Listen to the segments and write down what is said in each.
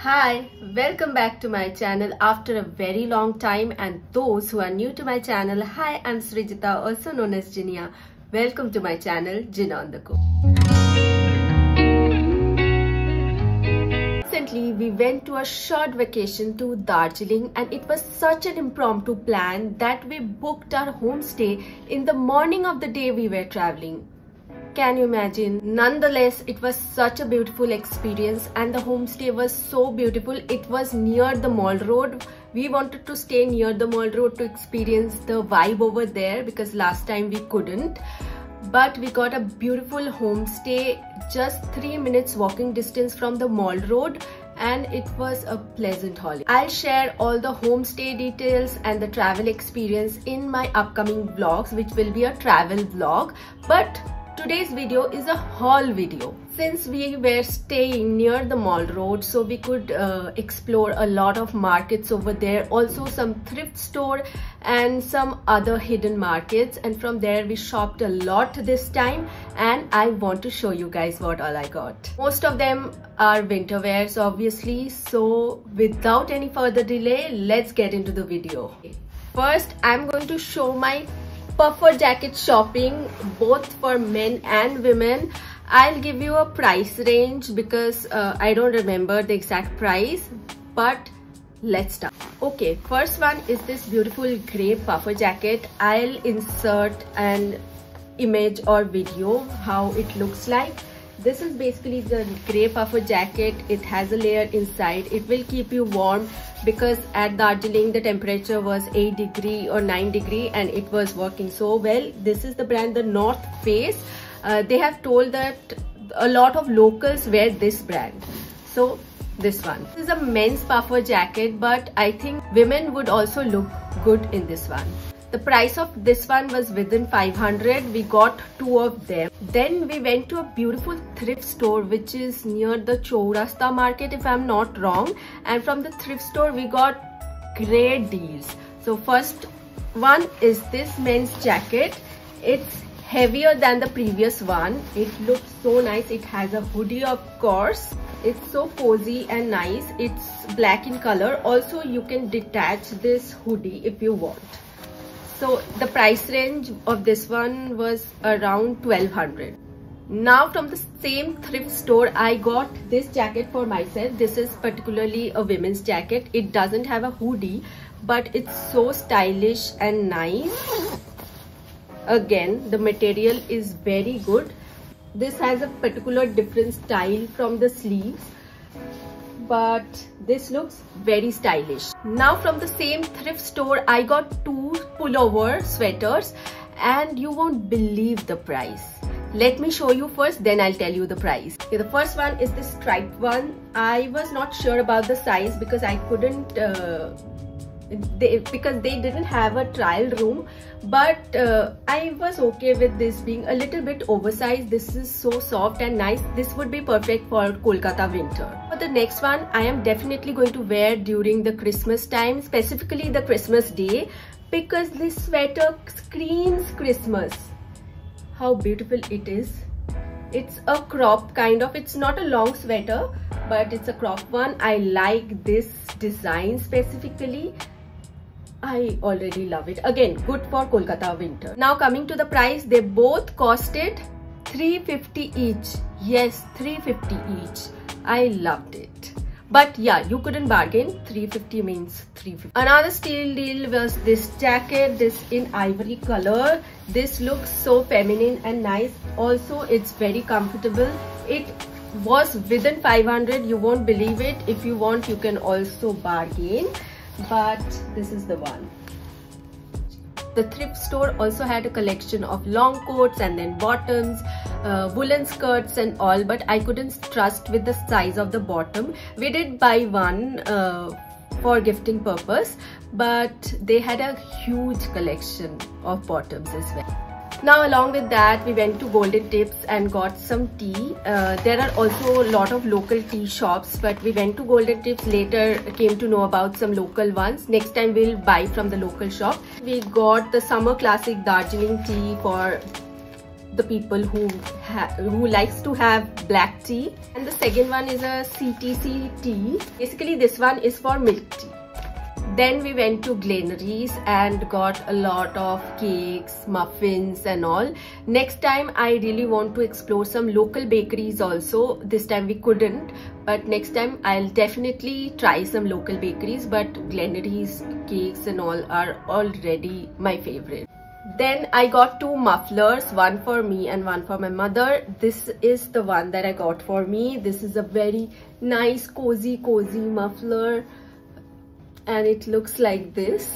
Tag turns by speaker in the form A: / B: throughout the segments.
A: Hi, welcome back to my channel after a very long time, and those who are new to my channel, hi, I'm Srijita, also known as Jinia. Welcome to my channel, Jina on the Go. Recently, we went to a short vacation to Darjeeling, and it was such an impromptu plan that we booked our homestay in the morning of the day we were traveling. Can you imagine? Nonetheless, it was such a beautiful experience and the homestay was so beautiful. It was near the mall road. We wanted to stay near the mall road to experience the vibe over there because last time we couldn't. But we got a beautiful homestay just 3 minutes walking distance from the mall road, and it was a pleasant holiday. I'll share all the homestay details and the travel experience in my upcoming vlogs, which will be a travel vlog. But today's video is a haul video. Since we were staying near the mall road, so we could explore a lot of markets over there, also some thrift store and some other hidden markets, and from there we shopped a lot this time, and I want to show you guys what all I got. Most of them are winter wears obviously, so without any further delay, let's get into the video. First, I'm going to show my puffer jacket shopping both for men and women. I'll give you a price range because I don't remember the exact price, but let's start. Okay, first one is this beautiful grey puffer jacket. I'll insert an image or video how it looks like. This is basically the grey puffer jacket. It has a layer inside. It will keep you warm because at Darjeeling the temperature was 8 degree or 9 degree and it was working so well. This is the brand, the North Face. They have told that a lot of locals wear this brand. So this one. This is a men's puffer jacket, but I think women would also look good in this one. The price of this one was within 500. We got 2 of them. Then we went to a beautiful thrift store which is near the Chaurasta market if I'm not wrong. And from the thrift store we got great deals. So first one is this men's jacket. It's heavier than the previous one. It looks so nice. It has a hoodie of course. It's so cozy and nice. It's black in color. Also you can detach this hoodie if you want. So the price range of this one was around 1200. Now from the same thrift store, I got this jacket for myself. This is particularly a women's jacket. It doesn't have a hoodie, but it's so stylish and nice. Again, the material is very good. This has a particular different style from the sleeves, but this looks very stylish. Now from the same thrift store, I got 2 pullover sweaters and you won't believe the price. Let me show you first, then I'll tell you the price. Okay, the first one is this striped one. I was not sure about the size because I couldn't because they didn't have a trial room, but I was okay with this being a little bit oversized. This is so soft and nice. This would be perfect for Kolkata winter. For the next one, I am definitely going to wear during the Christmas time, specifically the Christmas day, because this sweater screams Christmas. How beautiful it is. It's a crop kind of. It's not a long sweater, but it's a crop one. I like this design specifically. I already love it. Again, good for Kolkata winter. Now coming to the price, they both costed 350 each. Yes, 350 each. I loved it. But yeah, you couldn't bargain. 350 means 350. Another steal deal was this jacket, this in ivory color. This looks so feminine and nice. Also, it's very comfortable. It was within 500. You won't believe it. If you want, you can also bargain. But this is the one. The thrift store also had a collection of long coats and then bottoms, woolen skirts and all, but I couldn't trust with the size of the bottom. We did buy one for gifting purpose, but they had a huge collection of bottoms as well. Now along with that, we went to Golden Tips and got some tea. There are also a lot of local tea shops, but we went to Golden Tips, later came to know about some local ones. Next time we'll buy from the local shop. We got the Summer Classic Darjeeling tea for the people who likes to have black tea. And the second one is a CTC tea. Basically this one is for milk tea. Then we went to Gleneries and got a lot of cakes, muffins and all. Next time I really want to explore some local bakeries also. This time we couldn't, but next time I'll definitely try some local bakeries. But Gleneries cakes and all are already my favorite. Then I got two mufflers, one for me and one for my mother. This is the one that I got for me. This is a very nice cozy muffler. And it looks like this.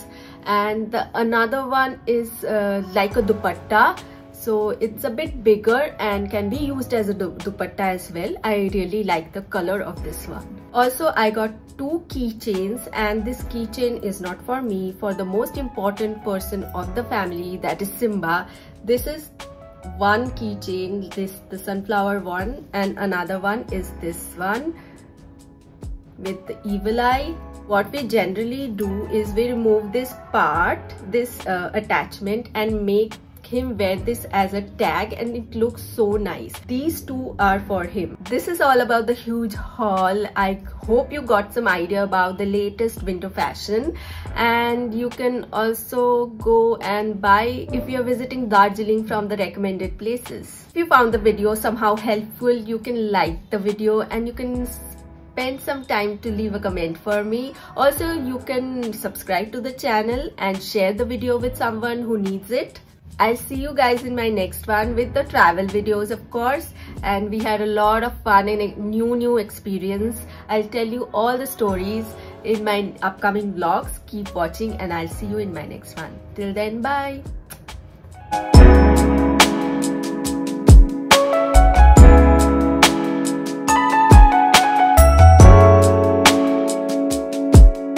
A: And the another one is like a dupatta, so it's a bit bigger and can be used as a dupatta as well. I really like the color of this one. Also I got two keychains, and this keychain is not for me, for the most important person of the family, that is Simba. This is one keychain, the sunflower one, and another one is this one with the evil eye. What we generally do is we remove this part, this attachment, and make him wear this as a tag, and it looks so nice. These two are for him. This is all about the huge haul. I hope you got some idea about the latest winter fashion, and you can also go and buy if you're visiting Darjeeling from the recommended places. If you found the video somehow helpful, you can like the video and you can spend some time to leave a comment for me. Also, you can subscribe to the channel and share the video with someone who needs it. I'll see you guys in my next one with the travel videos, of course. And we had a lot of fun and new experience. I'll tell you all the stories in my upcoming vlogs. Keep watching and I'll see you in my next one. Till then, bye.